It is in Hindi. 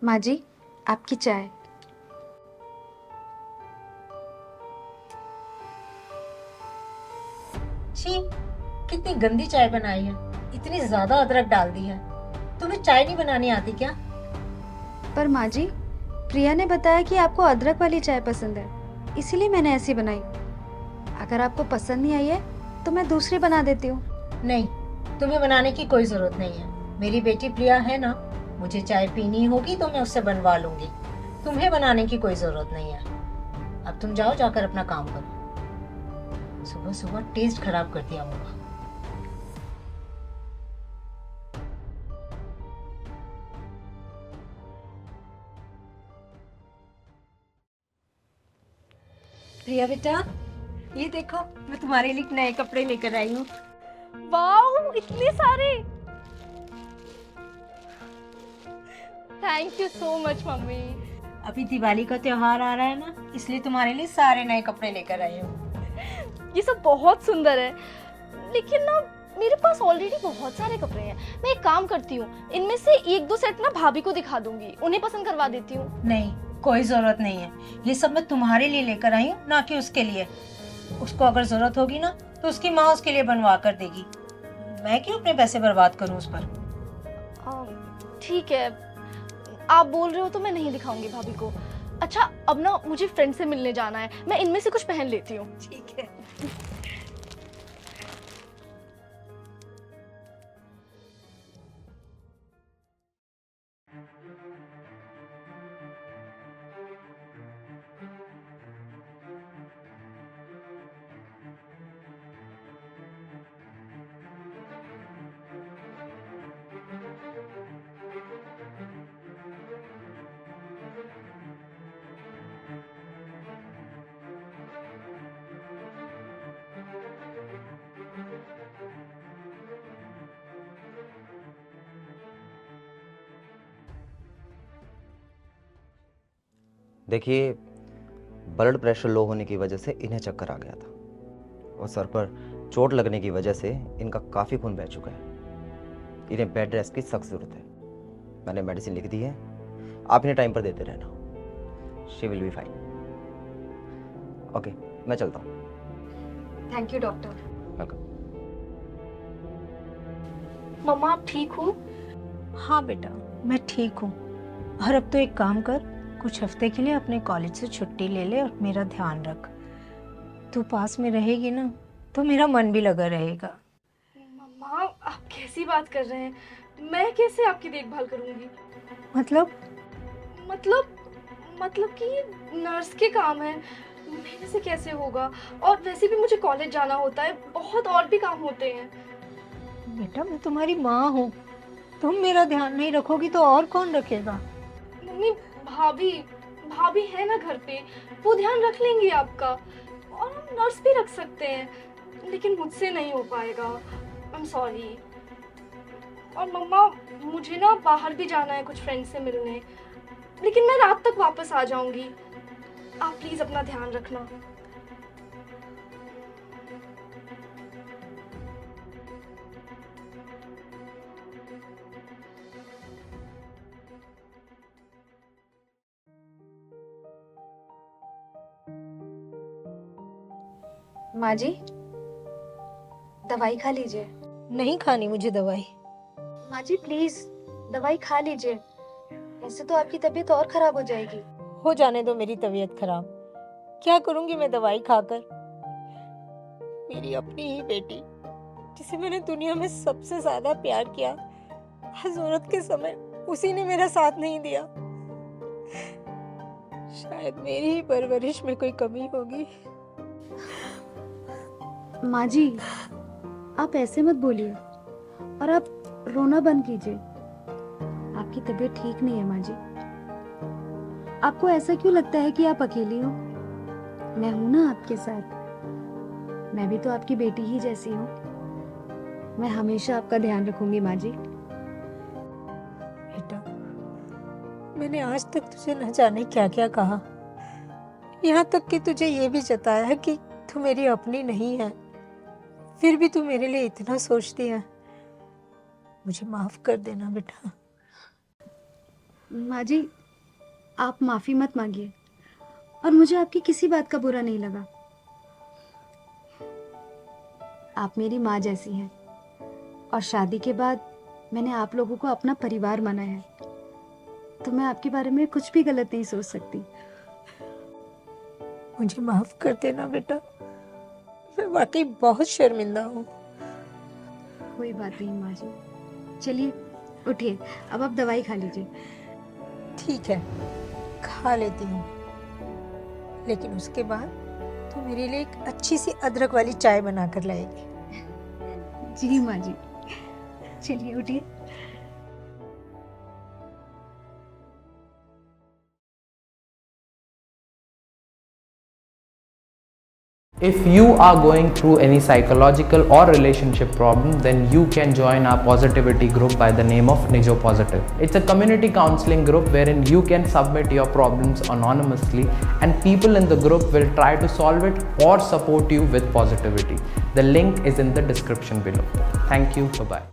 माँ जी, आपकी चाय। छी, कितनी गंदी चाय बनाई है। इतनी ज्यादा अदरक डाल दी है। तुम्हें चाय नहीं बनानी आती क्या? पर माँ जी, प्रिया ने बताया कि आपको अदरक वाली चाय पसंद है, इसीलिए मैंने ऐसी बनाई। अगर आपको पसंद नहीं आई है तो मैं दूसरी बना देती हूँ। नहीं, तुम्हें बनाने की कोई जरूरत नहीं है। मेरी बेटी प्रिया है ना, मुझे चाय पीनी होगी तो मैं उससे बनवा लूंगी। तुम्हें बनाने की कोई जरूरत नहीं है। अब तुम जाओ, जाकर अपना काम करो। सुबह सुबह टेस्ट खराब कर दिया होगा। प्रिया बेटा, ये देखो, मैं तुम्हारे लिए नए कपड़े लेकर आई हूँ। वाओ, इतने सारे। Thank you so much mummy. अभी दिवाली का त्योहार आ रहा है ना, इसलिए तुम्हारे लिए सारे नए कपड़े लेकर आई हूँ। ये सब बहुत सुंदर है, लेकिन ना मेरे पास ऑलरेडी बहुत सारे कपड़े हैं। मैं एक काम करती हूँ, इनमें से एक दो सेट ना भाभी को दिखा दूंगी, उन्हें पसंद करवा देती हूँ। नहीं, कोई जरूरत नहीं है। ये सब मैं तुम्हारे लिए लेकर आई हूँ, ना कि उसके लिए। उसको अगर जरूरत होगी ना तो उसकी माँ उसके लिए बनवा कर देगी। मैं क्यों अपने पैसे बर्बाद करूँ उस पर? ठीक है, आप बोल रहे हो तो मैं नहीं दिखाऊंगी भाभी को। अच्छा, अब ना मुझे फ्रेंड से मिलने जाना है, मैं इनमें से कुछ पहन लेती हूँ। ठीक है। देखिए, ब्लड प्रेशर लो होने की वजह से इन्हें चक्कर आ गया था और सर पर चोट लगने की वजह से इनका काफ़ी खून बह चुका है। इन्हें बेड रेस्ट की सख्त ज़रूरत है। मैंने मेडिसिन लिख दी है, आप इन्हें टाइम पर देते रहना। She will be fine. Okay, मैं चलता हूँ। Thank you doctor. वेलकम। मम्मा, आप ठीक हो? हाँ बेटा, मैं ठीक हूँ। और अब तो एक काम कर, कुछ हफ्ते के लिए अपने कॉलेज से छुट्टी ले ले और मेरा ध्यान रख। तू पास में रहेगी ना तो मेरा मन भी लगा रहेगा। मम्मा, आप कैसी बात कर रहे हैं? मैं कैसे आपकी देखभाल करूंगी? मतलब? मतलब मतलब कि ये नर्स के काम है, मेरे से कैसे होगा? और वैसे भी मुझे कॉलेज जाना होता है, बहुत और भी काम होते हैं। बेटा, मैं तुम्हारी माँ हूँ। तुम मेरा ध्यान नहीं रखोगी तो और कौन रखेगा? मम्मी, भाभी भाभी है ना घर पे, वो ध्यान रख लेंगी आपका। और हम नर्स भी रख सकते हैं, लेकिन मुझसे नहीं हो पाएगा। I am sorry. और मम्मा, मुझे ना बाहर भी जाना है कुछ फ्रेंड से मिलने, लेकिन मैं रात तक वापस आ जाऊंगी। आप प्लीज अपना ध्यान रखना। माँ जी, दवाई खा लीजिए। नहीं खानी मुझे दवाई। माँ जी प्लीज, दवाई खा लीजिए, ऐसे तो आपकी तबीयत और खराब हो जाएगी। हो जाने दो मेरी तबीयत खराब। क्या करूंगी मैं दवाई खाकर? मेरी अपनी ही बेटी, जिसे मैंने दुनिया में सबसे ज्यादा प्यार किया, जरूरत के समय उसी ने मेरा साथ नहीं दिया। शायद मेरी ही परवरिश में कोई कमी होगी। माँ जी, आप ऐसे मत बोलिए और आप रोना बंद कीजिए। आपकी तबीयत ठीक नहीं है माँ जी। आपको ऐसा क्यों लगता है कि आप अकेली हो? मैं हूं ना आपके साथ। मैं भी तो आपकी बेटी ही जैसी हूँ। मैं हमेशा आपका ध्यान रखूंगी माँ जी। बेटा, मैंने आज तक तुझे न जाने क्या क्या कहा, यहाँ तक कि तुझे ये भी जताया है कि तू मेरी अपनी नहीं है, फिर भी तू मेरे लिए इतना सोचती है। मुझे माफ कर देना बेटा। माँ जी, आप माफ़ी मत मांगिए और मुझे आपकी किसी बात का बुरा नहीं लगा। आप मेरी माँ जैसी हैं और शादी के बाद मैंने आप लोगों को अपना परिवार माना है, तो मैं आपके बारे में कुछ भी गलत नहीं सोच सकती। मुझे माफ कर देना बेटा, मैं वाकई बहुत शर्मिंदा हूँ। कोई बात नहीं माँ जी। चलिए उठिए, अब आप दवाई खा लीजिए। ठीक है, खा लेती हूँ, लेकिन उसके बाद तो मेरे लिए एक अच्छी सी अदरक वाली चाय बना कर लाएगी। जी माँ जी, चलिए उठिए। If you are going through any psychological or relationship problem, then you can join our positivity group by the name of Nijo Positive. It's a community counseling group wherein you can submit your problems anonymously and people in the group will try to solve it or support you with positivity. The link is in the description below. Thank you. Bye-bye.